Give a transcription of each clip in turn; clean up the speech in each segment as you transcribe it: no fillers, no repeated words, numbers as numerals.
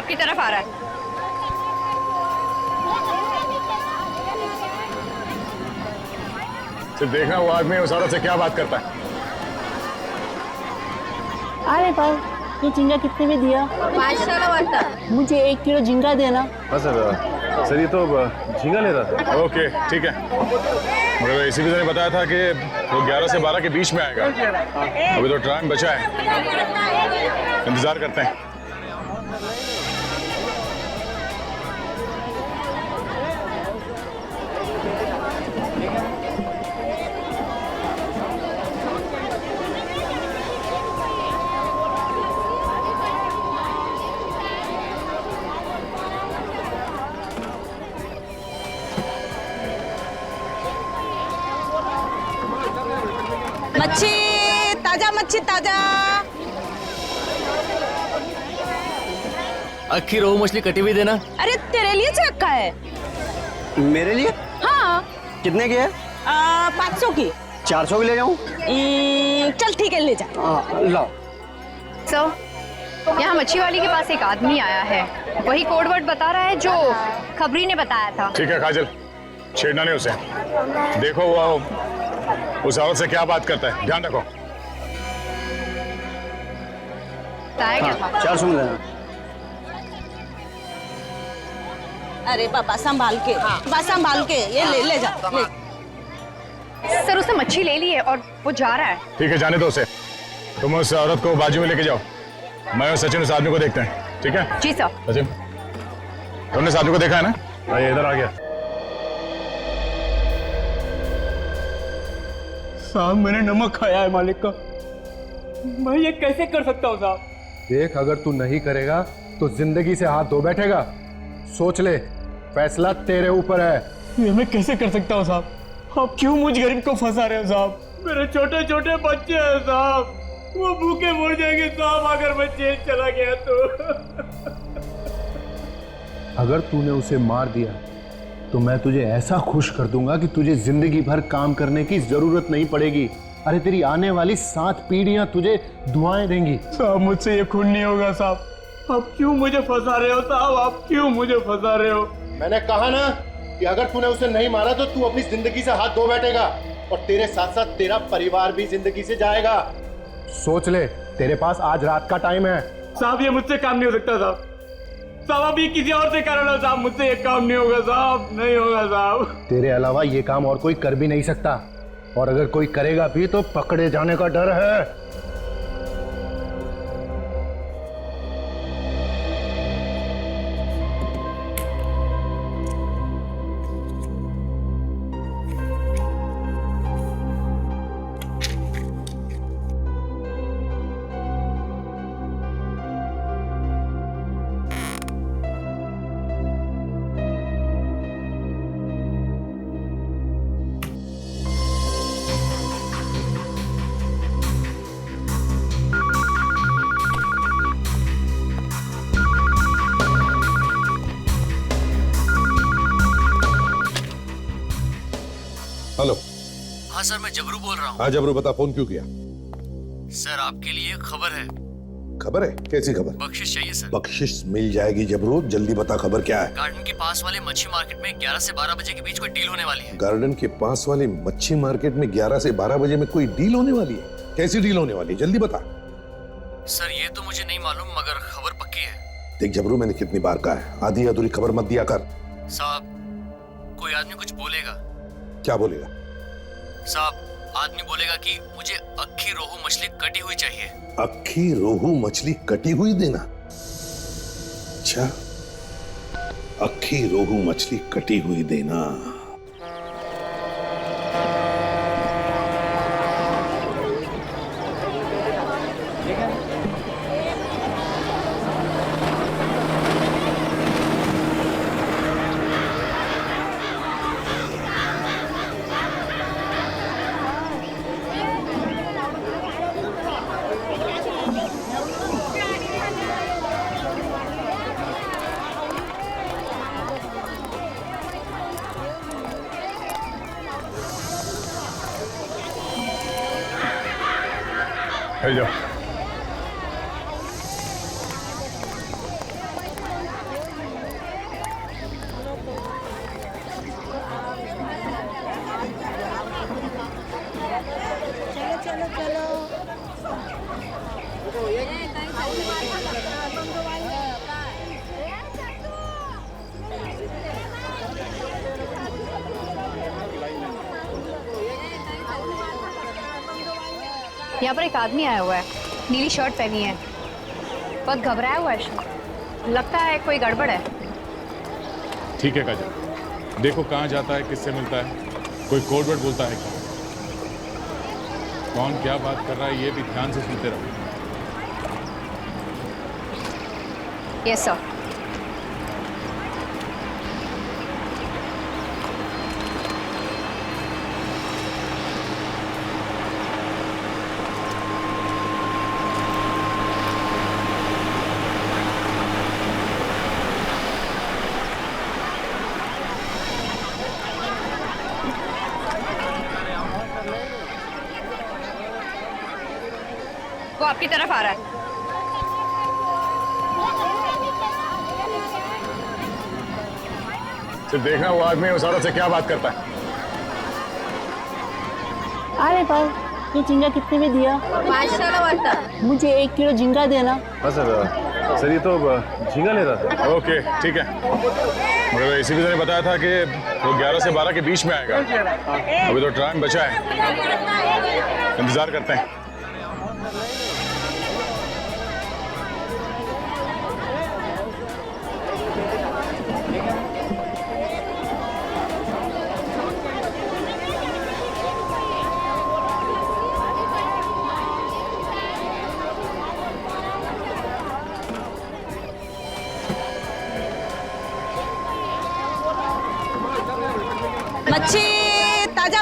आपकी तरफ आ रहा है। सिर्फ देखना वो आदमी उस औरत से क्या बात करता है। अरे भाई, ये झींगा कितने में दिया? 500 वाला। मुझे 1 किलो झींगा देना। हाँ सर ये तो झींगा ले रहा था। ओके ठीक है, मगर इसी ने बताया था कि वो 11 से 12 के बीच में आएगा। अभी तो टाइम बचा है, इंतजार करते हैं। मच्छी ताजा। अक्खी रोहू मछली कटी हुई देना। अरे तेरे लिए से रखा है। मेरे लिए? हाँ। कितने की है? 500 की। 400 की ले जाऊं? चल ठीक है, ले जा। लाओ। सर, यहाँ मच्छी वाली के पास एक आदमी आया है, वही कोड वर्ड बता रहा है जो खबरी ने बताया था। ठीक है काजल, छेड़ना नहीं उसे। देखो वो उस औरत से क्या बात करता है, ध्यान रखो। 400 में देना। अरे पापा संभाल के, ये ले जा। सर उसने मच्छी ले ली है और वो जा रहा है। ठीक है, जाने दो उसे। तुम उस औरत को बाजू में लेके जाओ, मैं और सचिन उस आदमी को देखते हैं। ठीक है जी सर। सचिन, तुमने इस आदमी को देखा है ना? ये इधर आ गया। साहब मैंने नमक खाया है मालिक का, मैं ये कैसे कर सकता हूँ साहब? देख, अगर तू नहीं करेगा तो जिंदगी से हाथ धो बैठेगा। सोच ले, फैसला तेरे ऊपर है। ये मैं कैसे कर सकता हूँ साहब? आप क्यों मुझ गरीब को फंसा रहे हो साहब? मेरे छोटे छोटे बच्चे हैं साहब, वो भूखे मर जाएंगे साहब अगर मैं जेल चला गया तो। अगर तूने उसे मार दिया तो मैं तुझे ऐसा खुश कर दूंगा कि तुझे जिंदगी भर काम करने की जरूरत नहीं पड़ेगी। अरे तेरी आने वाली 7 पीढ़ियां तुझे दुआएं देंगी। साहब मुझसे ये खून नहीं होगा साहब, आप क्यों मुझे फंसा रहे हो साहब? आप क्यों मुझे फंसा रहे हो? मैंने कहा ना कि अगर तूने उसे नहीं मारा तो तू अपनी जिंदगी से हाथ धो बैठेगा, और तेरे साथ साथ तेरा परिवार भी जिंदगी से जाएगा। सोच ले, तेरे पास आज रात का टाइम है। साहब ये मुझसे काम नहीं हो सकता साहब। साहब अभी किसी और से कर लो साहब, मुझसे ये काम नहीं होगा साहब, नहीं होगा साहब। तेरे अलावा ये काम और कोई कर भी नहीं सकता, और अगर कोई करेगा भी तो पकड़े जाने का डर है। हेलो। हाँ सर, मैं जबरू बोल रहा हूँ। हाँ जबरू, बता, फोन क्यों किया? सर आपके लिए एक खबर है। खबर है? कैसी खबर? बख्शिश चाहिए सर। बख्शिश मिल जाएगी जबरू, जल्दी बता खबर क्या है। गार्डन के पास वाले मच्छी मार्केट में 11 से 12 बजे के बीच कोई डील होने वाली है। गार्डन के पास वाली मच्छी मार्केट में 11 से 12 बजे में कोई डील होने वाली है? कैसी डील होने वाली है, जल्दी बता। सर ये तो मुझे नहीं मालूम, मगर खबर पक्की है। देख जबरू, मैंने कितनी बार कहा है, आधी अधूरी खबर मत दिया कर। साहब कोई आदमी कुछ बोलेगा। क्या बोलेगा? साहब आदमी बोलेगा कि मुझे अक्खी रोहू मछली कटी हुई चाहिए। अक्खी रोहू मछली कटी हुई देना? अच्छा, अक्खी रोहू मछली कटी हुई देना। जाओ। यहाँ पर एक आदमी आया हुआ है, नीली शर्ट पहनी है, बहुत घबराया हुआ है, लगता है कोई गड़बड़ है। ठीक है काजल, देखो कहाँ जाता है, किससे मिलता है, कोई कोड वर्ड बोलता है क्या, कौन क्या बात कर रहा है, ये भी ध्यान से सुनते रहो। Yes sir. वो आपकी तरफ आ रहा है। सिर्फ देखना वो आदमी उस औरत से क्या बात करता है। अरे भाई ये झींगा कितने में दिया? 500 वाला। मुझे 1 किलो झींगा देना। हाँ सर ये तो झींगा ले रहा था। ओके ठीक है, मगर एसीपी ने बताया था कि वो 11 से 12 के बीच में आएगा। अभी तो टाइम बचा है, इंतजार करते हैं।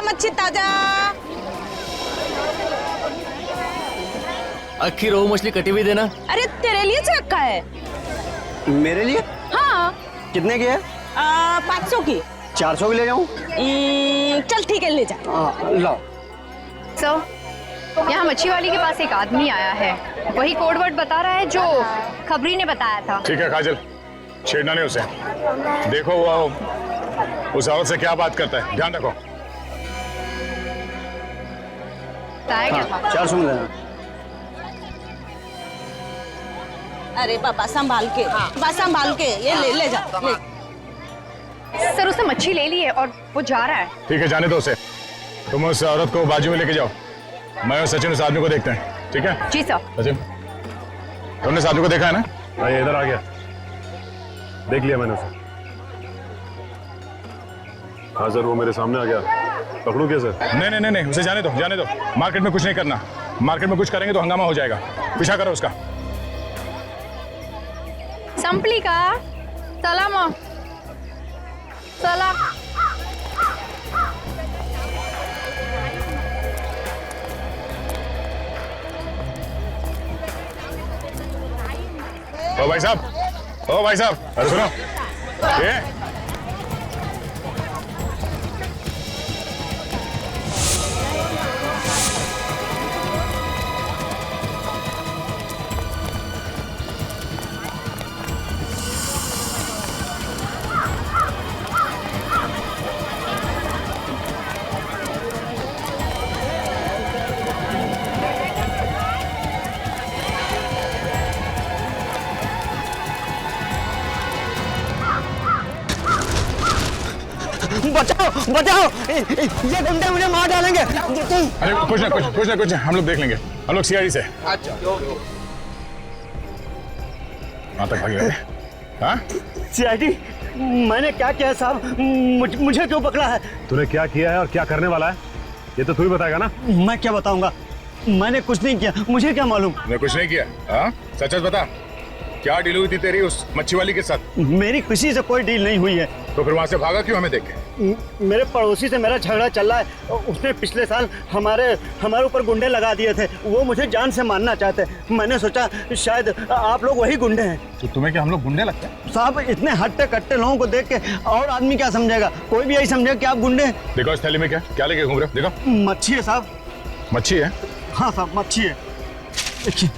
मच्छी ताजा। अक्खी रोहू मछली कटी हुई देना। अरे तेरे लिए से रखा है। मेरे लिए हाँ। कितने की है? 500 की। 400 की ले जाऊं? चल ठीक है, ले जा। लाओ। सर, यहाँ मच्छी वाली के पास एक आदमी आया है, वही कोड वर्ड बता रहा है जो खबरी ने बताया था। ठीक है काजल, छेड़ना नहीं उसे। देखो वो उस औरत से क्या बात करता है, ध्यान रखो। बताया क्या था? 400 में देना। अरे पापा संभाल के, ये ले जा ले। सर उसने मच्छी ले ली है और वो जा रहा है। ठीक है, जाने दो उसे। तुम उस औरत को बाजू में लेके जाओ, मैं और सचिन उस आदमी को देखते हैं। ठीक है जी सर। सचिन, तुमने इस आदमी को देखा है ना? हाँ ये इधर आ गया, देख लिया मैंने उसे। हाँ सर वो मेरे सामने आ गया, पकड़ू क्या सर? नहीं, उसे जाने दो। मार्केट में कुछ नहीं करना, मार्केट में कुछ करेंगे तो हंगामा हो जाएगा। पीछा करो उसका। संपली का चला मग चला। ओ भाई साहब, अरे सुनो, ये बचाओ, ये गुंडे मुझे मार डालेंगे। अरे कुछ ना, हम लोग देख लेंगे। हम लोग सीआईडी से। अच्छा, कहाँ तक भागे? हाँ सीआईडी? मैंने क्या किया साहब? मुझे क्यों पकड़ा है? तूने क्या किया है और क्या करने वाला है, ये तो तू ही बताएगा ना। मैं क्या बताऊंगा? मैंने कुछ नहीं किया, मुझे क्या मालूम? मैं कुछ नहीं किया। हाँ सच बता, क्या डील हुई थी तेरी उस मच्छी वाली के साथ? मेरी किसी से कोई डील नहीं हुई है। तो फिर वहां से भागा क्यों हमें देख के? मेरे पड़ोसी से मेरा झगड़ा चल रहा है। उसने पिछले साल हमारे ऊपर गुंडे लगा दिए थे, वो मुझे जान से मारना चाहते। मैंने सोचा शायद आप लोग वही गुंडे हैं। तो तुम्हें क्या हम लोग गुंडे लगते हैं? साहब इतने हट्टे कट्टे लोगों को देख के और आदमी क्या समझेगा? कोई भी यही समझेगा कि आप गुंडे हैं। देखो इस थैली में क्या लेके घूम रहे हो? देखो मच्छी है साहब। मच्छी है? हाँ साहब मच्छी है, देखिए।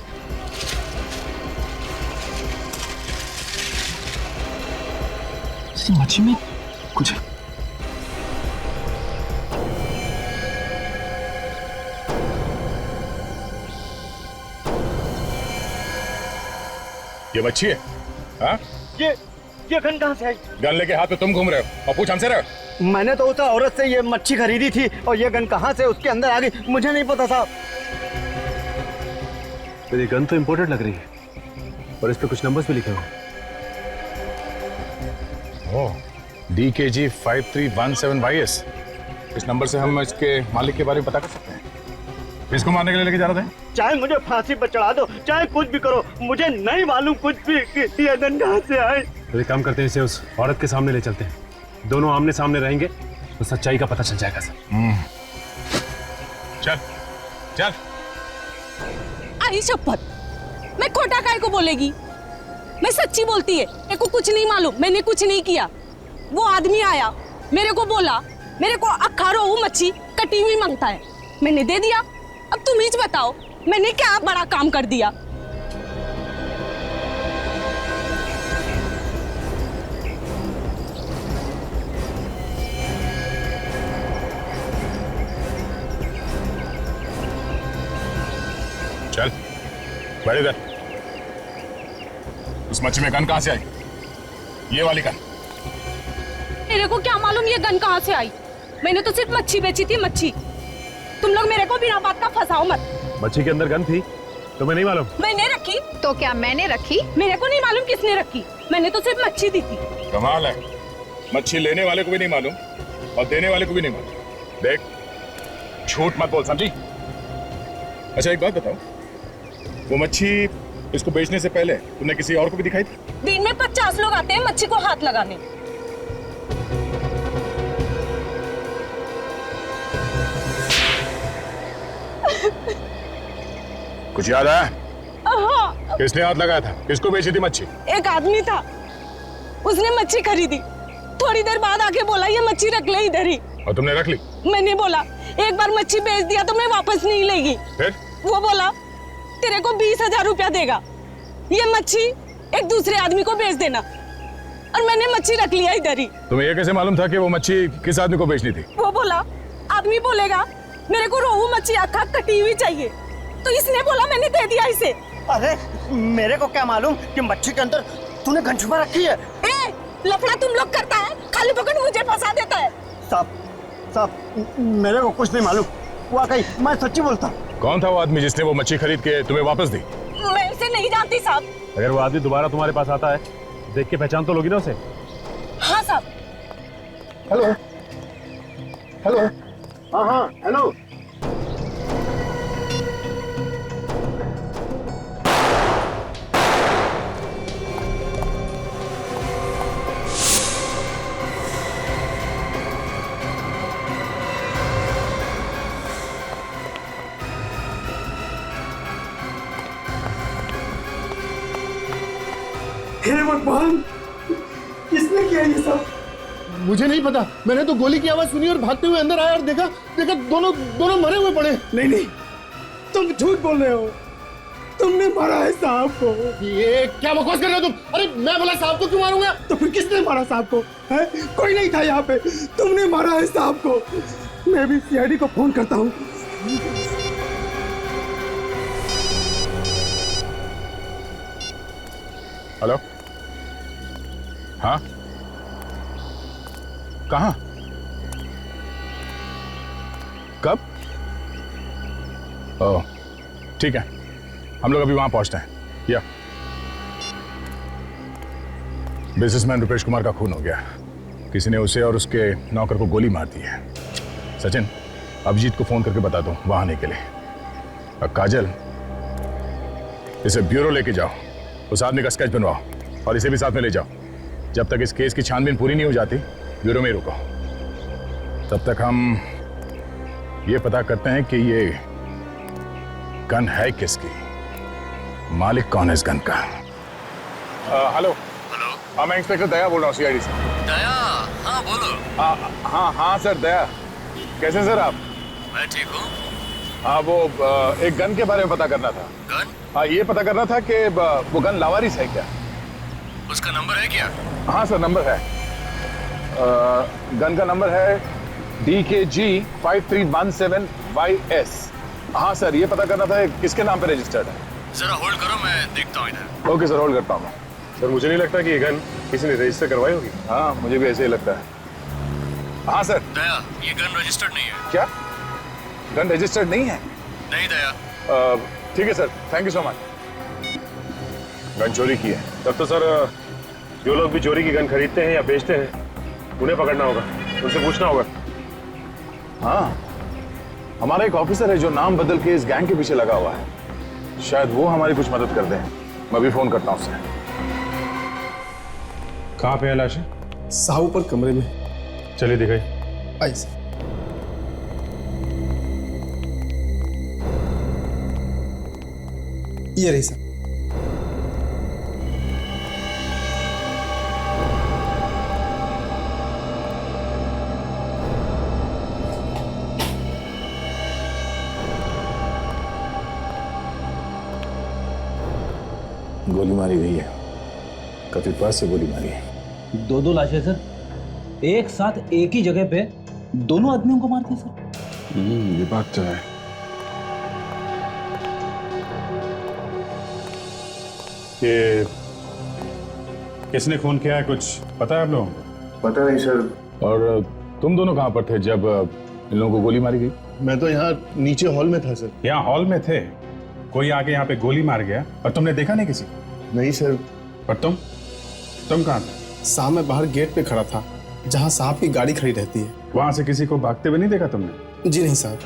मच्छी में कुछ है। ये मच्छी है? हाँ? ये गन कहाँ से आई? गन लेके हाथ पे तुम घूम रहे हो और पूछ हमसे रहे हो? मैंने तो उस औरत से ये मच्छी खरीदी थी और ये गन कहाँ से उसके अंदर आ गई मुझे नहीं पता साहब। मेरी गन तो इंपोर्टेड लग रही है और इस पे कुछ नंबर्स भी लिखे हुए हैं। ओह, DKG 5317YS। इस नंबर से हम इसके मालिक के बारे में पता कर सकते हैं। किसको मारने के लिए लेके जा रहे थे? चाहे मुझे फांसी पर चढ़ा दो, चाहे कुछ भी करो, मुझे नहीं मालूम कुछ भी कि ये गन कहाँ से आए। तो एक काम करते हैं, इसे उस औरत के सामने ले चलते हैं। दोनों आमने सामने रहेंगे तो सच्चाई का पता चल जाएगा सर। चल चल। आई शपथ, मैं खोटा काय को बोलेगी? मैं सच्ची बोलती है, मेरे को कुछ नहीं मालूम, मैंने कुछ नहीं किया। वो आदमी आया, मेरे को बोला मेरे को अक्खा रोहू मच्छी कटी हुई मांगता है, मैंने दे दिया। अब तुम ही बताओ मैंने क्या बड़ा काम कर दिया? चल बैठ इधर। उस मच्छी में गन कहाँ से आई? ये वाली गन। मेरे को क्या मालूम ये गन कहाँ से आई? मैंने तो सिर्फ मच्छी बेची थी, मच्छी। तुम लोग मेरे को बिना बात का फंसाओ मत। मच्छी के अंदर गन थी तुम्हें नहीं मालूम? मैंने रखी। तो क्या मैंने रखी? मेरे को नहीं मालूम किसने रखी, मैंने तो सिर्फ मच्छी दी थी। कमाल है, मच्छी लेने वाले को भी नहीं मालूम और देने वाले को भी नहीं मालूम। देख, झूठ मत बोल, समझी? अच्छा एक बात बताओ, वो मच्छी इसको बेचने से पहले तुमने किसी और को भी दिखाई थी? दिन में 50 लोग आते हैं मच्छी को हाथ लगाने। कुछ याद आया? हाँ। किसने हाथ लगाया था? किसको बेची थी मच्छी? एक आदमी था, उसने मच्छी खरीदी, थोड़ी देर बाद आके बोला ये मच्छी रख ले इधर ही। और तुमने रख ली? मैंने बोला एक बार मच्छी बेच दिया तो मैं वापस नहीं लेगी। फिर? वो बोला तेरे को 20,000 रुपया देगा, ये मच्छी एक दूसरे आदमी को बेच देना। और मैंने मच्छी रख लिया इधर ही। तुम्हें ये कैसे मालूम था कि वो मच्छी किस आदमी को बेचनी थी? वो बोला आदमी बोलेगा मेरे को रोहू मच्छी अक्खा कटी हुई चाहिए, तो इसने बोला मैंने दे दिया इसे। अरे मेरे को क्या मालूम कि मच्छी के अंदर तूने गन छुपा रखी है। ए, लफड़ा तुम लोग करता है, खाली पकड़ मुझे फंसा देता है। साहब मेरे को कुछ नहीं मालूम, वाकई मैं सच्ची बोलता। कौन था वो आदमी जिसने वो मच्छी खरीद के तुम्हें वापस दी? मैं इसे नहीं जानती साहब। अगर वो आदमी दोबारा तुम्हारे पास आता है, देख के पहचान तो लोगी ना उसे? हाँ साहब। Hello hello. हाँ हेलो। हे भगवान, किसने किया ये सब? मुझे नहीं पता, मैंने तो गोली की आवाज सुनी और भागते हुए अंदर आया और देखा दोनों मरे हुए पड़े। नहीं, तुम झूठ बोल रहे हो, तुमने मारा है साहब को। ये क्या बकवास कर रहे हो तुम? अरे मैं बोला साहब को क्यों मारूंगा? तो फिर किसने मारा साहब को? है? कोई नहीं था यहाँ पे, तुमने मारा है साहब को। मैं भी CID को फोन करता हूँ। हेलो, हाँ, कहाँ, कब? ओह, ठीक है, हम लोग अभी वहां पहुंचते हैं। या बिजनेसमैन रुपेश कुमार का खून हो गया, किसी ने उसे और उसके नौकर को गोली मार दी है। सचिन, अभिजीत को फोन करके बता दो वहां आने के लिए। और काजल, इसे ब्यूरो लेके जाओ, उस आदमी का स्केच बनवाओ और इसे भी साथ में ले जाओ। जब तक इस केस की छानबीन पूरी नहीं हो जाती, ब्यूरो में रुको। तब तक हम ये पता करते हैं कि ये गन है किसकी, मालिक कौन है इस गन का। हेलो। हाँ, मैं इंस्पेक्टर दया बोल रहा हूँ CID से। दया, हाँ बोलो। हाँ सर, दया। कैसे सर आप? मैं ठीक हूँ। हाँ, वो एक गन के बारे में पता करना था। गन? हाँ, ये पता करना था कि वो गन लावारिस है क्या? उसका नंबर है क्या? हाँ सर, नंबर है। गन का नंबर है DKG 5317YS। हाँ सर, ये पता करना था किसके नाम पे रजिस्टर्ड है। जरा होल्ड करो, मैं देखता हूँ इधर। ओके सर, होल्ड करता हूँ। सर मुझे नहीं लगता कि ये गन किसी ने रजिस्टर करवाई होगी। हाँ, मुझे भी ऐसे ही लगता है। हाँ सर। दया, ये गन रजिस्टर्ड नहीं है। क्या? गन रजिस्टर्ड नहीं है? नहीं दया। ठीक है sir, thank you so much. Gun चोरी की है। तब तो सर जो लोग भी चोरी की गन खरीदते हैं या बेचते हैं उन्हें पकड़ना होगा, उनसे पूछना होगा। हाँ, हमारा एक ऑफिसर है जो नाम बदल के इस गैंग के पीछे लगा हुआ है, शायद वो हमारी कुछ मदद कर दें। मैं भी फोन करता हूँ उससे। कहाँ पे है लाश? साहू पर कमरे में। चलिए दिखाई। आई सर। ये रही सर। गोली मारी गई है, कथित पास से गोली मारी है। दो लाशें सर, एक साथ एक ही जगह पे दोनों आदमियों को मार दिया सर। ये बात तो है। ये किसने खून किया है कुछ पता है आप लोगों को? पता नहीं सर। और तुम दोनों कहाँ पर थे जब इन लोगों को गोली मारी गई? मैं तो यहाँ नीचे हॉल में था सर। यहाँ हॉल में थे, कोई आके यहाँ पे गोली मार गया और तुमने देखा नहीं किसी को? नहीं सर। पर तुम कहाँ थे? साहब मैं बाहर गेट पे खड़ा था, जहाँ साहब की गाड़ी खड़ी रहती है। वहां से किसी को भागते हुए नहीं देखा तुमने? जी नहीं साहब।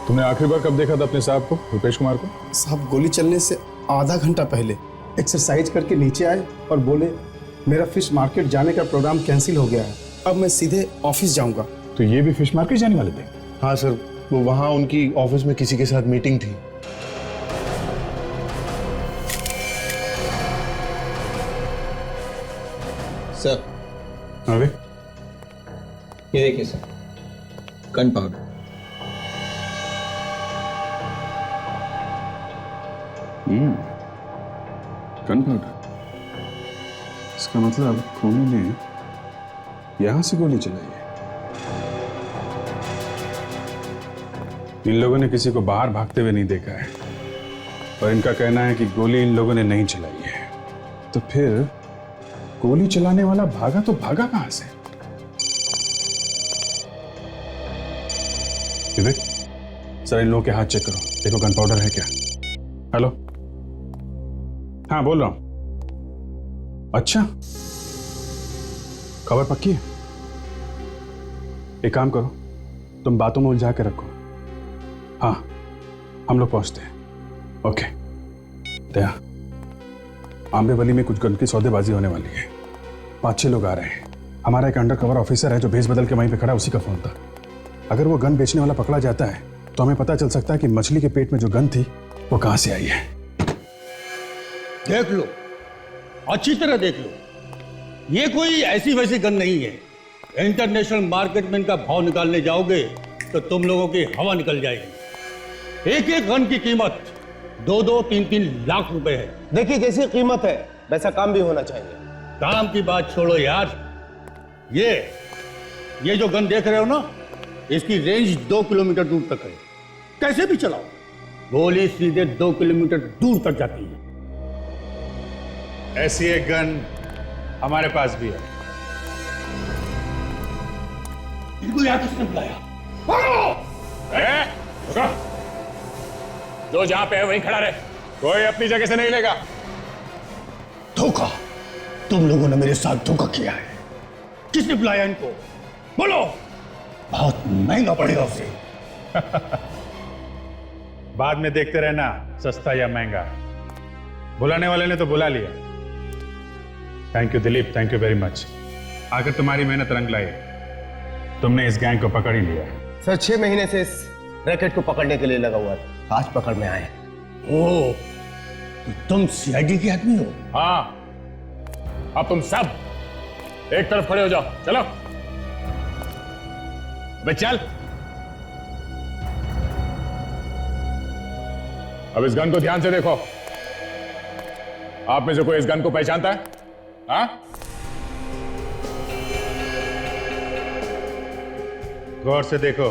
तुमने आखिरी बार कब देखा था अपने साहब को, रुपेश कुमार को? साहब गोली चलने से आधा घंटा पहले एक्सरसाइज करके नीचे आए और बोले मेरा फिश मार्केट जाने का प्रोग्राम कैंसिल हो गया है, अब मैं सीधे ऑफिस जाऊंगा। तो ये भी फिश मार्केट जाने वाले थे? हाँ सर, वो वहाँ उनकी ऑफिस में किसी के साथ मीटिंग थी। सर अरे ये देखिए sir, gun powder. Gun powder. इसका मतलब खूनी ने यहां से गोली चलाई है। इन लोगों ने किसी को बाहर भागते हुए नहीं देखा है और इनका कहना है कि गोली इन लोगों ने नहीं चलाई है। तो फिर गोली चलाने वाला भागा तो भागा कहां से? विवेक, सर इन लोगों के हाथ चेक करो, देखो गन पाउडर है क्या। हेलो, हाँ बोल रहा हूं। अच्छा, खबर पक्की है? एक काम करो, तुम बातों में उलझा के रखो। हाँ, हम लोग पहुंचते हैं। ओके। दया, आंबेवली में कुछ गन की सौदेबाजी होने वाली है। 5-6 लोग आ रहे हैं। हमारा एक अंडर कवर ऑफिसर है जो भेस बदल के वहीं पे खड़ा, उसी का फोन था। अगर वो गन बेचने वाला पकड़ा जाता है तो हमें पता चल सकता है कि मछली के पेट में जो गन थी वो कहां से आई है। देख लो, अच्छी तरह देख लो, ये कोई ऐसी वैसी गन नहीं है। इंटरनेशनल मार्केट में इनका भाव निकालने जाओगे तो तुम लोगों की हवा निकल जाएगी। एक एक गन की कीमत 2-2, 3-3 लाख रुपए है। देखिए जैसी कीमत है वैसा काम भी होना चाहिए। काम की बात छोड़ो यार, ये जो गन देख रहे हो ना, इसकी रेंज 2 किलोमीटर दूर तक है। कैसे भी चलाओ, गोली सीधे 2 किलोमीटर दूर तक जाती है। ऐसी एक गन हमारे पास भी है। इनको यहाँ किसने बुलाया? जो जहां पे है वहीं खड़ा रहे, कोई अपनी जगह से नहीं लेगा। धोखा, तुम लोगों ने मेरे साथ धोखा किया है। किसने बुलाया इनको? बोलो, बहुत महंगा पड़ेगा उसे। बाद में देखते रहना सस्ता या महंगा। बुलाने वाले ने तो बुला लिया। Thank you Dilip, thank you very much. आखिर तुम्हारी मेहनत रंग लाई, तुमने इस गैंग को पकड़ ही लिया। सर 6 महीने से इस रैकेट को पकड़ने के लिए लगा हुआ था, आज पकड़ में आए। ओ, तो तुम सीआईडी के आदमी हो? हाँ, अब तुम सब एक तरफ खड़े हो जाओ। चलो बे चल। अब इस गन को ध्यान से देखो। आप में से कोई इस गन को पहचानता है? हाँ? गौर से देखो,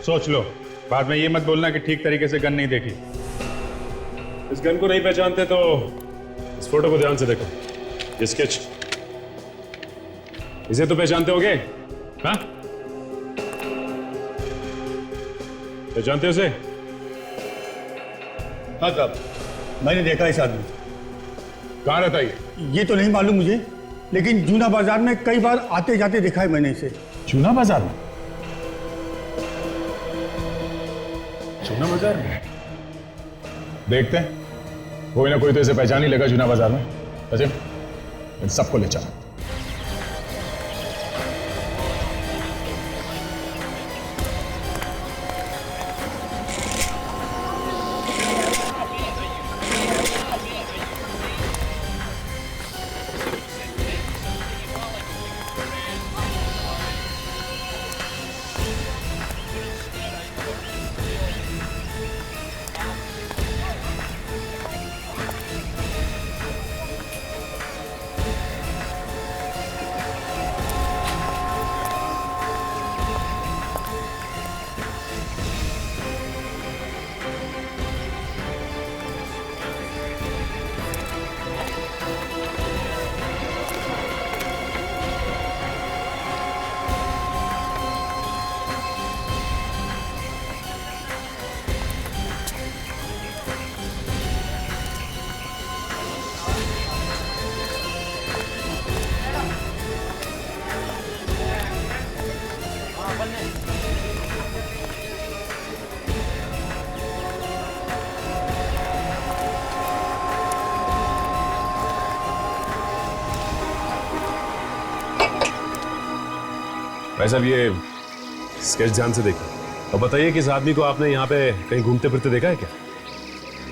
सोच लो, बाद में ये मत बोलना कि ठीक तरीके से गन नहीं देखी। इस गन को नहीं पहचानते तो इस फोटो को ध्यान से देखो, ये स्केच, इसे तो पहचानते होगे? हाँ? जानते हो उसे? हाँ साहब, मैंने देखा इस आदमी। कहाँ रहता है ये तो नहीं मालूम मुझे, लेकिन जूना बाजार में कई बार आते जाते देखा है मैंने इसे। जूना बाजार में? जूना बाजार में देखते हैं, कोई ना कोई तो इसे पहचान ही लेगा जूना बाजार में। अजय, इन सबको ले चलो। भाई साहब, ये स्केच ध्यान से देखो और बताइए कि इस आदमी को आपने यहाँ पे कहीं घूमते फिरते देखा है क्या?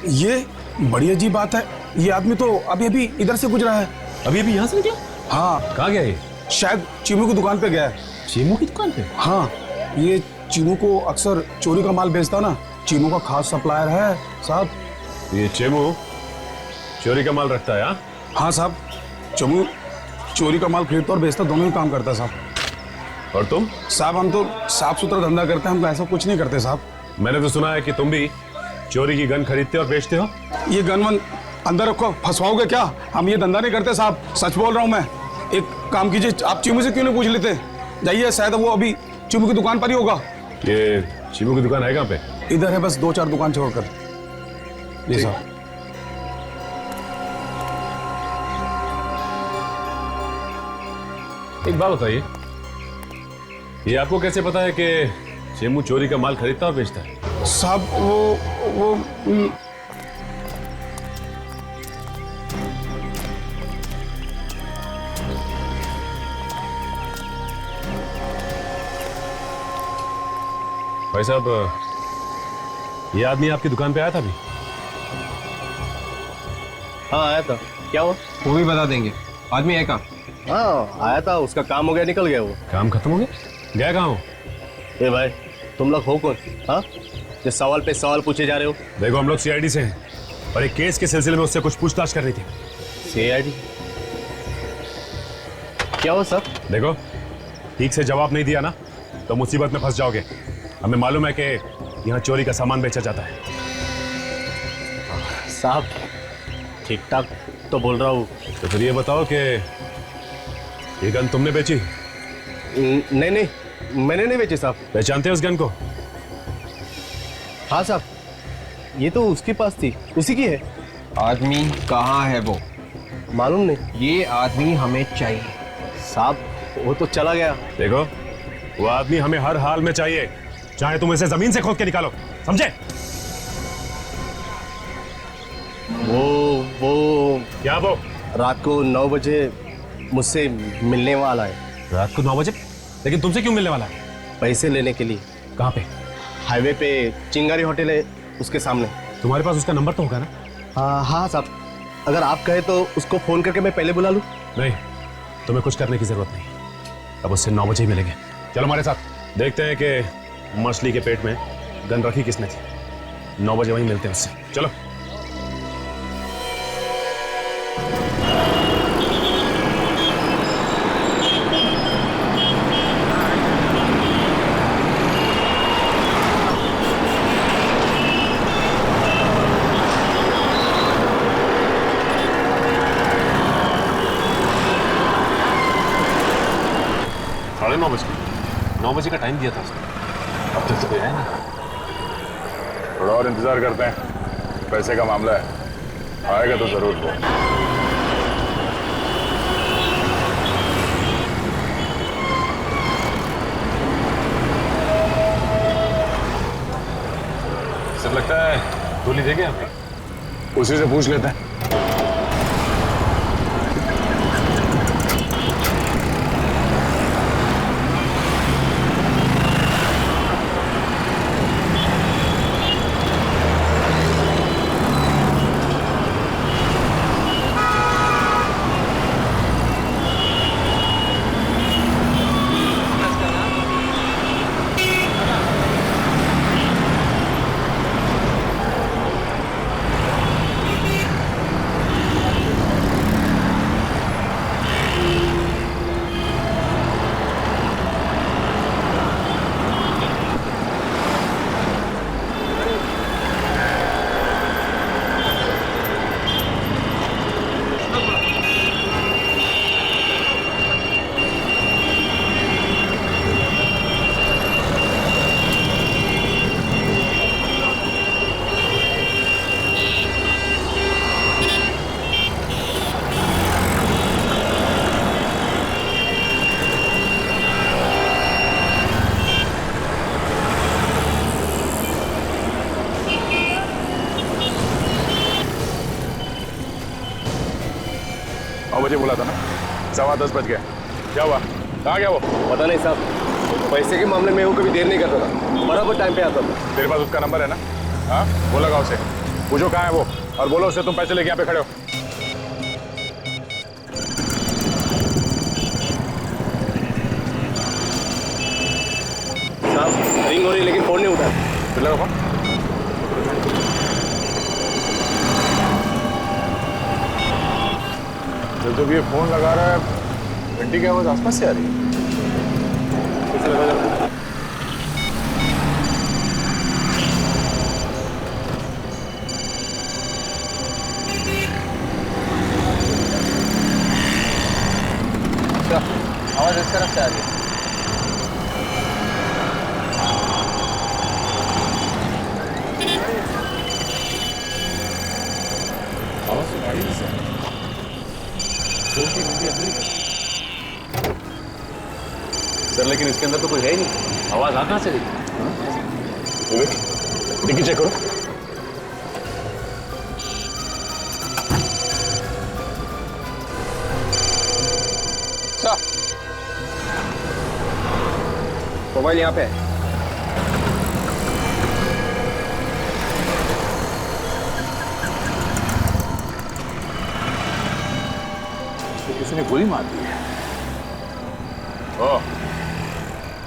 ये बड़ी अजीब बात है। ये आदमी तो अभी अभी इधर से गुजरा है। अभी अभी यहाँ से निकला? हाँ। कहाँ गया ये? शायद चीमू की दुकान पे गया है। चीमू की दुकान पे? हाँ, ये चीमू को अक्सर चोरी का माल बेचता ना। चीमू का खास सप्लायर है साहब। ये चीमू चोरी का माल रखता है? हाँ साहब, चीमू चोरी का माल खरीदता और बेचता दोनों ही काम करता है साहब। और तुम? साहब हम तो साफ सुथरा धंधा करते हैं, हम तो ऐसा कुछ नहीं करते साहब। मैंने तो सुना है कि तुम भी चोरी की गन खरीदते और बेचते हो। ये गन वन अंदर रखो, फंसवाओगे क्या? हम ये धंधा नहीं करते साहब, सच बोल रहा हूँ मैं। एक काम कीजिए, आप चीमू से क्यों नहीं पूछ लेते? जाइए, शायद वो अभी चीमू की दुकान पर ही होगा। ये चीमू की दुकान है कहाँ पे? इधर है, बस 2-4 दुकान छोड़कर। जी साहब। एक बात बताइए, ये आपको कैसे पता है कि चीमू चोरी का माल खरीदता और बेचता है? साहब वो भाई साहब, ये आदमी आपकी दुकान पे आया था अभी? हाँ आया था। क्या हुआ? वो भी बता देंगे। आदमी है कहाँ? हाँ आया था, उसका काम हो गया, निकल गया वो। काम खत्म हो गया? गया कहाँ हो? ए भाई, तुम लोग हो कौन? हाँ, जो सवाल पे सवाल पूछे जा रहे हो? देखो, हम लोग सीआईडी से हैं और एक केस के सिलसिले में उससे कुछ पूछताछ कर रही थी। सीआईडी? क्या हुआ सर? देखो, ठीक से जवाब नहीं दिया ना तो मुसीबत में फंस जाओगे। हमें मालूम है कि यहाँ चोरी का सामान बेचा जाता है। साहब ठीक ठाक तो बोल रहा हूँ। तो फिर ये बताओ कि ये गन तुमने बेची? नहीं नहीं, मैंने नहीं बेची साहब। पहचानते हो उस गन को? हाँ साहब, ये तो उसके पास थी, उसी की है। आदमी कहाँ है वो? मालूम नहीं। ये आदमी हमें चाहिए साहब। वो तो चला गया। देखो, वो आदमी हमें हर हाल में चाहिए, चाहे तुम इसे जमीन से खोद के निकालो, समझे? वो क्या? वो रात को 9 बजे मुझसे मिलने वाला है। रात को 9 बजे? लेकिन तुमसे क्यों मिलने वाला है? पैसे लेने के लिए। कहाँ पे? हाईवे पे चिंगारी होटल है, उसके सामने। तुम्हारे पास उसका नंबर तो होगा ना? हाँ साहब, अगर आप कहे तो उसको फोन करके मैं पहले बुला लूं। नहीं, तुम्हें कुछ करने की जरूरत नहीं। अब उससे 9 बजे ही मिलेंगे। चलो हमारे साथ, देखते हैं कि मछली के पेट में गन रखी किसने थी। 9 बजे वहीं मिलते हैं उससे। चलो। साढ़े 9 बजे का टाइम दिया था उसने, अब तक तो कोई आया नहीं। थोड़ा और इंतजार करते हैं, पैसे का मामला है, आएगा तो जरूर वो। सब लगता है गोली देंगे हमें, उसी से पूछ लेते हैं। मुझे बोला था ना, 10:15 बज गया, क्या हुआ? कहाँ गया वो? पता नहीं साहब, पैसे के मामले में वो कभी देर नहीं करता था, बराबर टाइम पे आता था। तेरे पास उसका नंबर है ना? हाँ, वो लगा उसे, पूछो कहाँ है वो, और बोलो उसे तुम पैसे लेके यहाँ पे खड़े हो। साहब रिंग हो रही लेकिन फोन नहीं उठा। फिर लगा फोन। जब ये फोन लगा रहा है, घंटी की आवाज आसपास से आ रही है। कैसे लगा जाता? आवाज इस तरफ से आ रही है। आवाज तो गाड़ी से सर, लेकिन इसके अंदर तो कोई है ही नहीं, आवाज आ कहां से रही? डिक्की चेक करो। मोबाइल यहाँ पे है। किसी ने गोली मार दी है। ओ,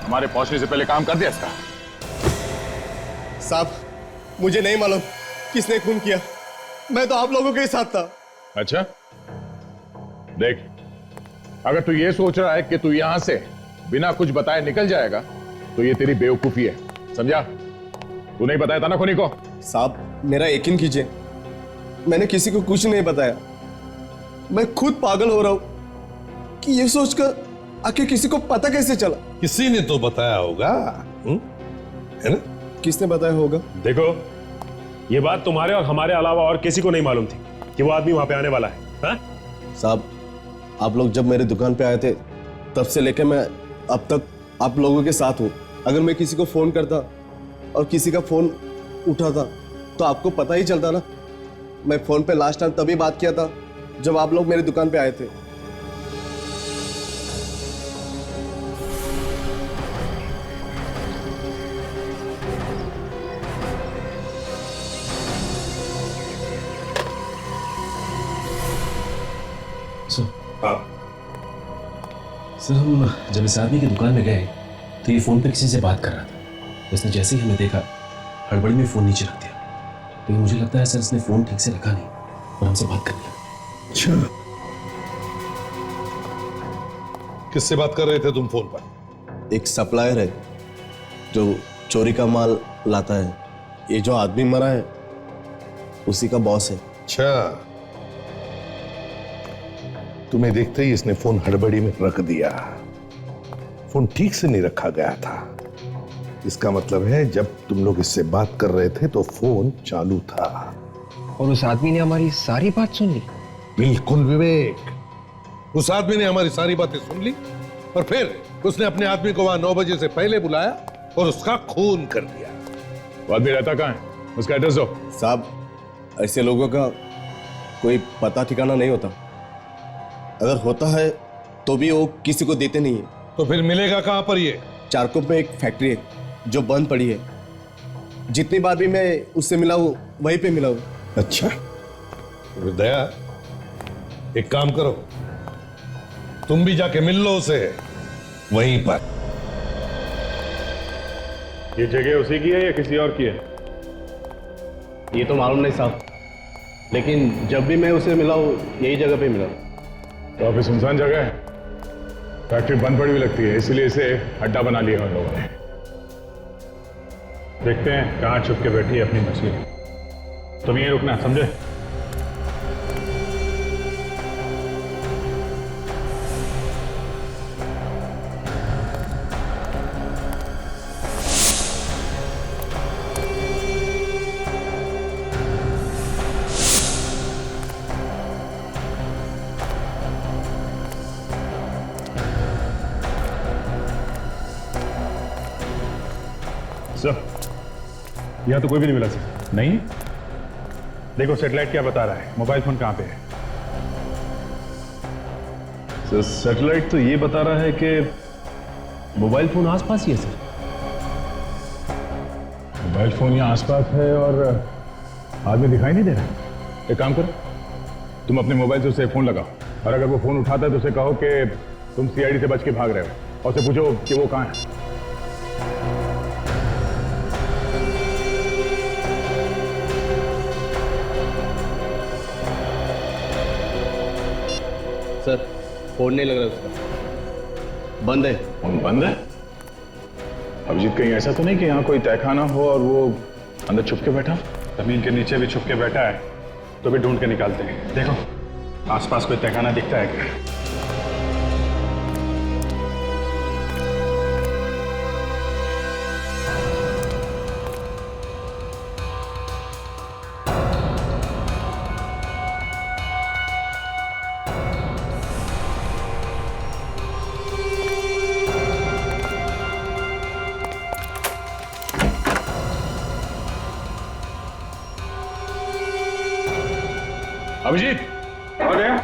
हमारे पहुंचने से पहले काम कर दिया इसका। साहब मुझे नहीं मालूम किसने खून किया, मैं तो आप लोगों के साथ था। अच्छा, देख, अगर तू ये सोच रहा है कि तू यहां से बिना कुछ बताए निकल जाएगा तो ये तेरी बेवकूफी है, समझा? तू नहीं बताया था ना खुनी को? साहब मेरा यकीन कीजिए, मैंने किसी को कुछ नहीं बताया। मैं खुद पागल हो रहा हूं कि ये सोचकर आखिर किसी को पता कैसे चला। किसी ने तो बताया होगा, है ना? किसने बताया होगा? देखो, ये बात तुम्हारे और हमारे अलावा और किसी को नहीं मालूम थी कि वो आदमी वहां पे आने वाला है। हाँ? साहब आप लोग जब मेरे दुकान पे आए थे तब से लेकर मैं अब तक आप लोगों के साथ हूँ। अगर मैं किसी को फोन करता और किसी का फोन उठाता तो आपको पता ही चलता ना। मैं फोन पे लास्ट टाइम तभी बात किया था जब आप लोग मेरी दुकान पे आए थे। सर, हम जब इस आदमी की दुकान में गए तो ये फोन पे किसी से बात कर रहा था। इसने जैसे ही हमें देखा हड़बड़ी में फोन नीचे रख दिया। लेकिन मुझे लगता है सर इसने फोन ठीक से रखा नहीं और हमसे बात कर लिया। अच्छा, किससे बात कर रहे थे तुम फोन पर? एक सप्लायर है जो चोरी का माल लाता है। ये जो आदमी मरा है उसी का बॉस है। अच्छा, तुम्हें देखते ही इसने फोन हड़बड़ी में रख दिया। फोन ठीक से नहीं रखा गया था, इसका मतलब है जब तुम लोग इससे बात कर रहे थे तो फोन चालू था। और उस आदमी ने हमारी सारी बात सुन ली। बिल्कुल विवेक, उस आदमी ने हमारी सारी बातें सुन ली और फिर उसने अपने आदमी को वहां 9 बजे से पहले बुलाया और उसका खून कर दिया। वो आदमी रहता कहाँ है? उसका एड्रेस दो। साहब, ऐसे लोगों का कोई पता ठिकाना नहीं होता। अगर होता है तो भी वो किसी को देते नहीं है। तो फिर मिलेगा कहां पर ये? चारकोप में एक फैक्ट्री है जो बंद पड़ी है। जितनी बार भी मैं उससे मिला हूँ वहीं पे मिला हूँ। अच्छा, दया, एक काम करो, तुम भी जाके मिल लो उसे वहीं पर। ये जगह उसी की है या किसी और की है? ये तो मालूम नहीं साहब, लेकिन जब भी मैं उसे मिला हूँ यही जगह पे मिला हूँ। तो ऑफिस सुनसान जगह है, फैक्ट्री बंद पड़ी हुई लगती है, इसलिए इसे अड्डा बना लिया उन लोगों ने। देखते हैं कहाँ छुप के बैठी है अपनी मछली। तुम यहीं रुकना, समझे? सर, यहाँ तो कोई भी नहीं मिला सर। नहीं? देखो सैटेलाइट क्या बता रहा है, मोबाइल फोन कहाँ पे है? सर सैटेलाइट तो ये बता रहा है कि मोबाइल फोन आसपास ही है सर। मोबाइल फोन यहाँ आसपास है और आदमी दिखाई नहीं दे रहा। एक काम करो, तुम अपने मोबाइल से उसे फोन लगाओ और अगर वो फोन उठाता है तो उसे कहो कि तुम सीआईडी से बच के भाग रहे हो और उसे पूछो कि वो कहाँ है। सर, फोन नहीं लग रहा उसका, बंद है। फोन बंद है? अभिजीत, कहीं ऐसा तो नहीं कि यहाँ कोई तहखाना हो और वो अंदर छुप के बैठा? जमीन के नीचे भी छुप के बैठा है तो भी ढूंढ के निकालते हैं। देखो आसपास कोई तहखाना दिखता है क्या? अभिजीत, आ गया?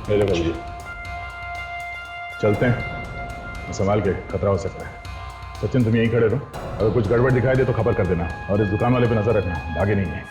ले लो अभिजीत, चलते हैं, संभाल के, खतरा हो सकता है। सचिन, तुम यहीं खड़े रहो, अगर कुछ गड़बड़ दिखाई दे तो खबर कर देना और इस दुकान वाले पे नजर रखना, भागे नहीं है।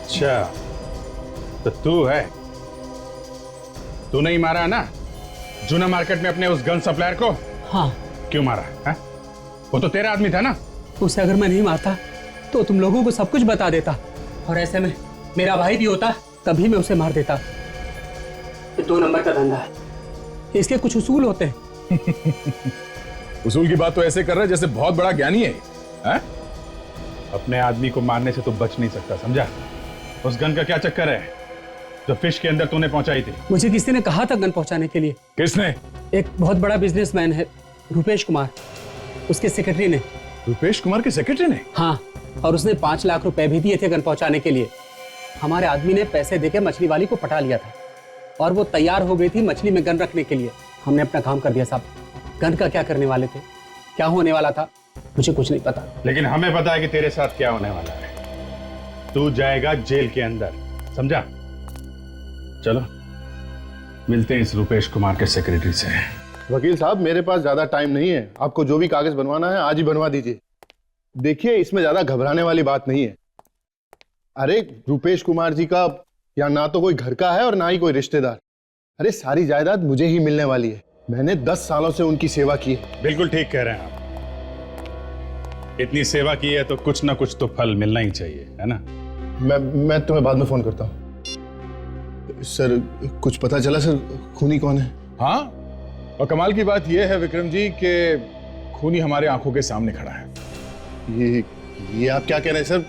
अच्छा, तो तू है? तू नहीं मारा ना जूना मार्केट में अपने उस गन सप्लायर को? हाँ। क्यों मारा है? वो तो तेरा आदमी था ना। उसे अगर मैं नहीं मारता तो तुम लोगों को सब कुछ बता देता, और ऐसे में मेरा भाई भी होता तभी मैं उसे मार देता। ये 2 नंबर का धंधा है, इसके कुछ उसूल होते हैं। उसूल की बात तो ऐसे कर रहा है जैसे बहुत बड़ा ज्ञानी है, है? अपने आदमी को मारने से तो बच नहीं सकता, समझा? उस गन का क्या चक्कर है जो फिश के अंदर तूने पहुंचाई थी? मुझे किसी ने कहा था गन पहुंचाने के लिए। किसने? एक बहुत बड़ा बिजनेसमैन है, रुपेश कुमार, उसके सेक्रेटरी ने। रुपेश कुमार के सेक्रेटरी ने? हाँ, और उसने 5 लाख रुपए भी दिए थे गन पहुंचाने के लिए। हमारे आदमी ने पैसे देके मछली वाली को पटा लिया था और वो तैयार हो गई थी मछली में गन रखने के लिए। हमने अपना काम कर दिया साहब। गन का क्या करने वाले थे, क्या होने वाला था, मुझे कुछ नहीं पता। लेकिन हमें पता है कि तेरे साथ क्या होने वाला है। तू जाएगा जेल के अंदर, समझा? चलो मिलते हैं इस रुपेश कुमार के सेक्रेटरी से। वकील साहब, मेरे पास ज्यादा टाइम नहीं है। आपको जो भी कागज बनवाना है आज ही बनवा दीजिए। देखिए, इसमें ज्यादा घबराने वाली बात नहीं है। अरे रुपेश कुमार जी का या ना तो कोई घर का है और ना ही कोई रिश्तेदार। अरे सारी जायदाद मुझे ही मिलने वाली है। मैंने 10 सालों से उनकी सेवा की है। बिल्कुल ठीक कह रहे हैं आप। इतनी सेवा की है तो कुछ ना कुछ तो फल मिलना ही चाहिए, है ना? मैं तुम्हें बाद में फोन करता हूँ। सर, कुछ पता चला सर खूनी कौन है? हाँ, और कमाल की बात यह है विक्रम जी कि खूनी हमारे आंखों के सामने खड़ा है। ये आप क्या कह रहे हैं सर?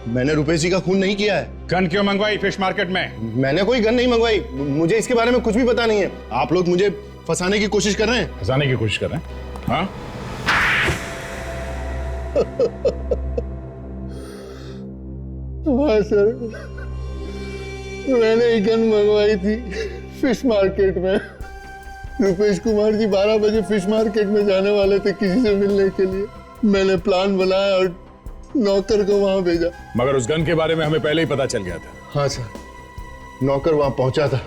मैंने रुपेश जी का खून नहीं किया है। गन क्यों मंगवाई फिश मार्केट में? मैंने कोई गन नहीं मंगवाई। मुझे इसके बारे में कुछ भी पता नहीं है। आप लोग मुझे फंसाने की कोशिश कर रहे हैं। फंसाने की कोशिश कर रहे हैं? हाँ हाँ सर, मैंने एक गन मंगवाई थी फिश मार्केट में। रुपेश कुमार जी 12 बजे फिश मार्केट में जाने वाले थे किसी से मिलने के लिए। मैंने प्लान बनाया और नौकर को वहां भेजा। मगर उस गन के बारे में हमें पहले ही पता चल गया था। हाँ सर, नौकर वहां पहुंचा था,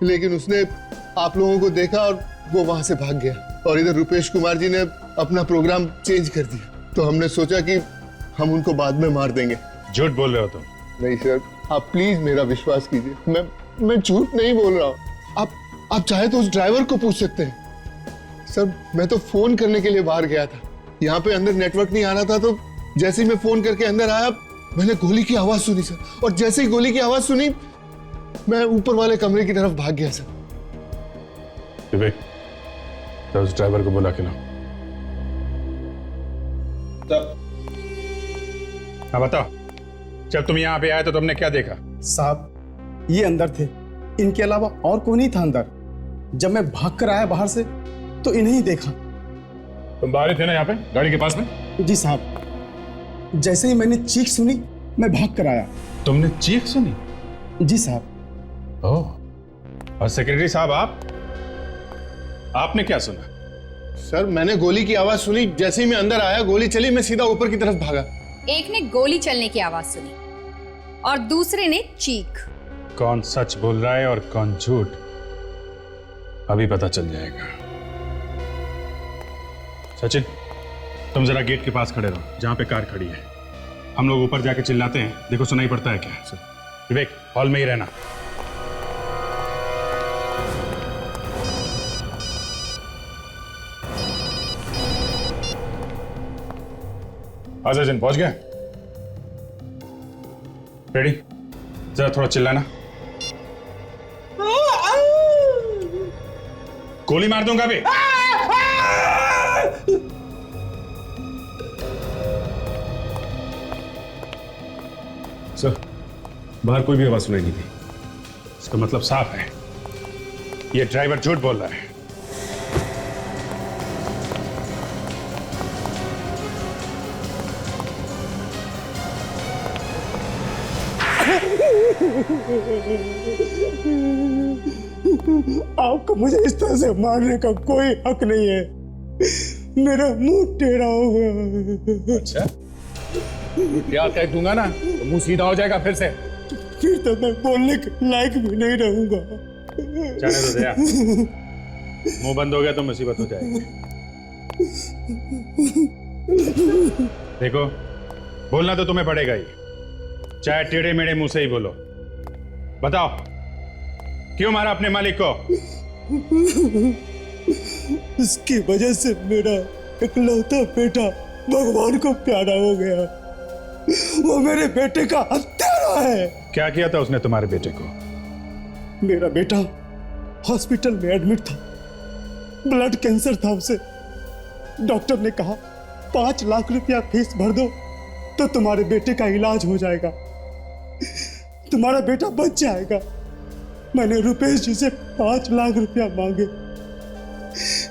लेकिन उसने आप लोगों को देखा और वो वहां से भाग गया। और इधर रुपेश कुमार जी ने अपना प्रोग्राम चेंज कर दिया। तो हमने सोचा कि हम उनको बाद में मार देंगे। झूठ बोल रहे हो तुम? नहीं सर, आप प्लीज मेरा विश्वास कीजिए। मैं झूठ नहीं बोल रहा हूँ। आप चाहे तो उस ड्राइवर को पूछ सकते हैं। सर, मैं तो फोन करने के लिए बाहर गया था। यहाँ पे अंदर नेटवर्क नहीं आ रहा था, तो जैसे ही मैं फोन करके अंदर आया मैंने गोली की आवाज सुनी सर। और जैसे ही गोली की आवाज सुनी मैं ऊपर वाले कमरे की तरफ भाग गया सर। विवेक, तो उस ड्राइवर को बोला कि ना। हाँ बताओ, जब तुम यहाँ पे आए तो तुमने क्या देखा? साहब, ये अंदर थे, इनके अलावा और कोई नहीं था अंदर। जब मैं भागकर आया बाहर से तो इन्हें ही देखा। तुम बाहर थे ना यहाँ पे गाड़ी के पास में? जी साहब, जैसे ही मैंने चीख सुनी मैं भाग कर आया। तुमने चीख सुनी? जी साहब। ओह, और सेक्रेटरी साहब आपने क्या सुना? सर, मैंने गोली की आवाज सुनी। जैसे ही मैं अंदर आया गोली चली, मैं सीधा ऊपर की तरफ भागा। एक ने गोली चलने की आवाज सुनी और दूसरे ने चीख। कौन सच बोल रहा है और कौन झूठ, अभी पता चल जाएगा। सचिन, तुम जरा गेट के पास खड़े रहो जहां पे कार खड़ी है। हम लोग ऊपर जाके चिल्लाते हैं, देखो सुनाई पड़ता है क्या। विवेक, हॉल में ही रहना। सचिन, पहुंच गया? रेडी? जरा थोड़ा चिल्लाना। गोली मार दूंगा अभी। सर, बाहर कोई भी आवाज सुनाई नहीं थी। इसका मतलब साफ है, ये ड्राइवर झूठ बोल रहा है। आपको मुझे इस तरह से मारने का कोई हक नहीं है। मेरा मुंह टेढ़ा हो गया। अच्छा, क्या कह दूंगा ना तो मुंह सीधा हो जाएगा फिर से। फिर तो मैं बोलने के लायक भी नहीं रहूंगा। जाने दो दया, मुंह बंद हो गया तो मुसीबत हो जाएगी। देखो, बोलना तो तुम्हें पड़ेगा ही, चाहे टेढ़े मेढ़े मुंह से ही बोलो। बताओ, क्यों मारा अपने मालिक को? इसकी वजह से मेरा इकलौता बेटा भगवान को प्यारा हो गया। वो मेरे बेटे का हत्यारा है। क्या किया था उसने तुम्हारे बेटे को? मेरा बेटा हॉस्पिटल में एडमिट था, ब्लड कैंसर था उसे। डॉक्टर ने कहा 5 लाख रुपया फीस भर दो तो तुम्हारे बेटे का इलाज हो जाएगा, तुम्हारा बेटा बच जाएगा। मैंने रुपेश जी से 5 लाख रुपया मांगे,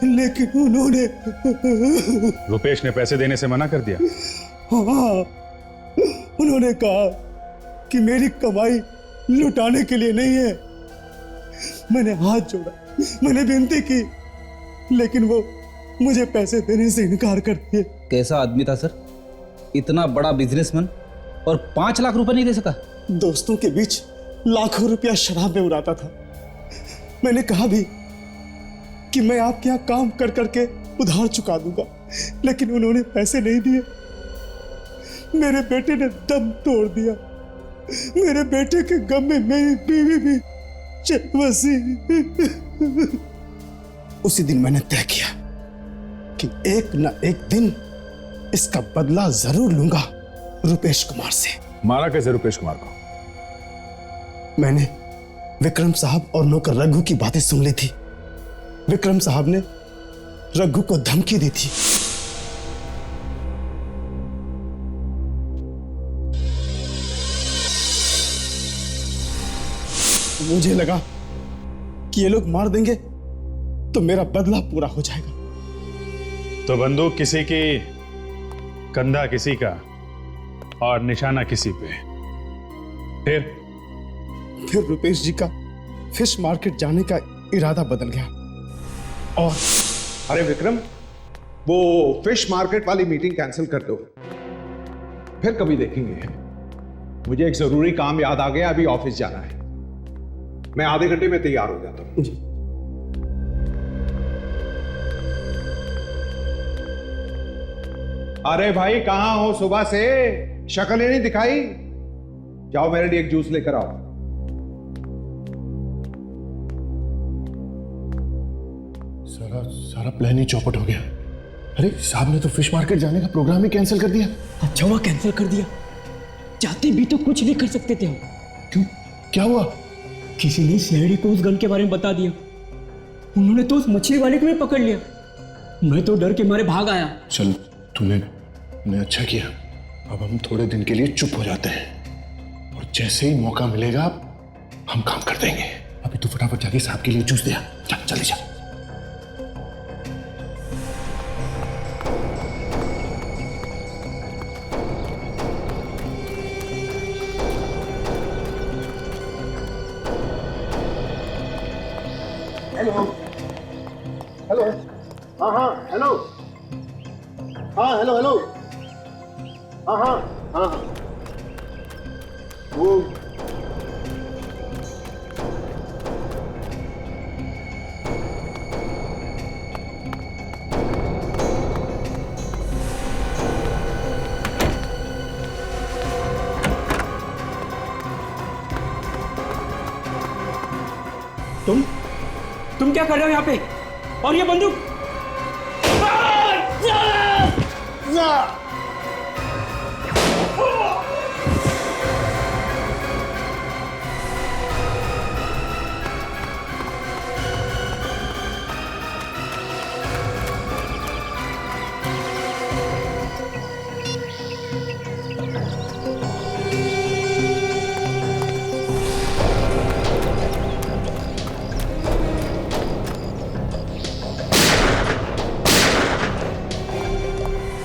लेकिन उन्होंने रुपेश ने पैसे देने से मना कर दिया? हाँ, उन्होंने कहा कि मेरी कमाई लुटाने के लिए नहीं है। मैंने हाथ जोड़ा, मैंने विनती की, लेकिन वो मुझे पैसे देने से इनकार कर दिए। कैसा आदमी था सर? इतना बड़ा बिजनेसमैन और 5 लाख रुपए नहीं दे सका? दोस्तों के बीच लाखों रुपया शराब में उड़ाता था। मैंने कहा भी कि मैं आपके यहाँ काम कर करके उधार चुका दूंगा, लेकिन उन्होंने पैसे नहीं दिए। मेरे बेटे ने दम तोड़ दिया। मेरे बेटे के गम में मेरी बीवी भी चल बसी। उसी दिन मैंने तय किया कि एक न एक दिन इसका बदला जरूर लूंगा रुपेश कुमार से। मारा कैसे रुपेश कुमार को? मैंने विक्रम साहब और नौकर रघु की बातें सुन ली थी। विक्रम साहब ने रघु को धमकी दी थी। मुझे लगा कि ये लोग मार देंगे तो मेरा बदला पूरा हो जाएगा। तो बंदूक किसी की, कंधा किसी का और निशाना किसी पे। फिर रुपेश जी का फिश मार्केट जाने का इरादा बदल गया। और अरे विक्रम, वो फिश मार्केट वाली मीटिंग कैंसिल कर दो, फिर कभी देखेंगे। मुझे एक जरूरी काम याद आ गया, अभी ऑफिस जाना है। मैं आधे घंटे में तैयार हो जाता हूं। अरे भाई, कहां हो सुबह से? शक्ल ही नहीं दिखाई। जाओ मेरे लिए एक जूस लेकर आओ। सारा प्लान ही चौपट हो गया। अरे साहब ने तो फिश मार्केट जाने का प्रोग्राम ही कैंसिल कर दिया। अच्छा हुआ कैंसिल कर दिया, चाहते भी तो कुछ भी कर सकते थे हम। क्यों, क्या हुआ? किसी ने सीआईडी को उस गन के बारे में बता दिया। उन्होंने तो उस मछली वाले को भी पकड़ लिया। मैं तो डर के मारे भाग आया। चल, तूने अच्छा किया। अब हम थोड़े दिन के लिए चुप हो जाते हैं, और जैसे ही मौका मिलेगा हम काम कर देंगे। अभी तू फटाफट जाके साहब के लिए जूस दे आ। चल जा। हेलो। हाँ हेलो। हाँ हेलो। हाँ वो तुम क्या कर रहे हो यहाँ पे? और ये बंदूक?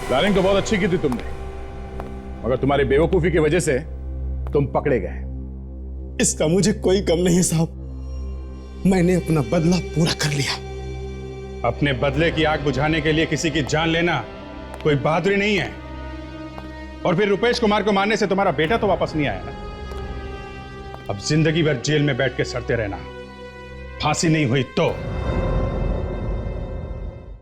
प्लानिंग तो बहुत अच्छी की थी तुमने, मगर तुम्हारी बेवकूफी की वजह से तुम पकड़े गए। इसका मुझे कोई गम नहीं है साहब। मैंने अपना बदला पूरा कर लिया। अपने बदले की आग बुझाने के लिए किसी की जान लेना कोई बहादुरी नहीं है। और फिर रुपेश कुमार को मारने से तुम्हारा बेटा तो वापस नहीं आया ना। अब जिंदगी भर जेल में बैठ के सड़ते रहना, फांसी नहीं हुई तो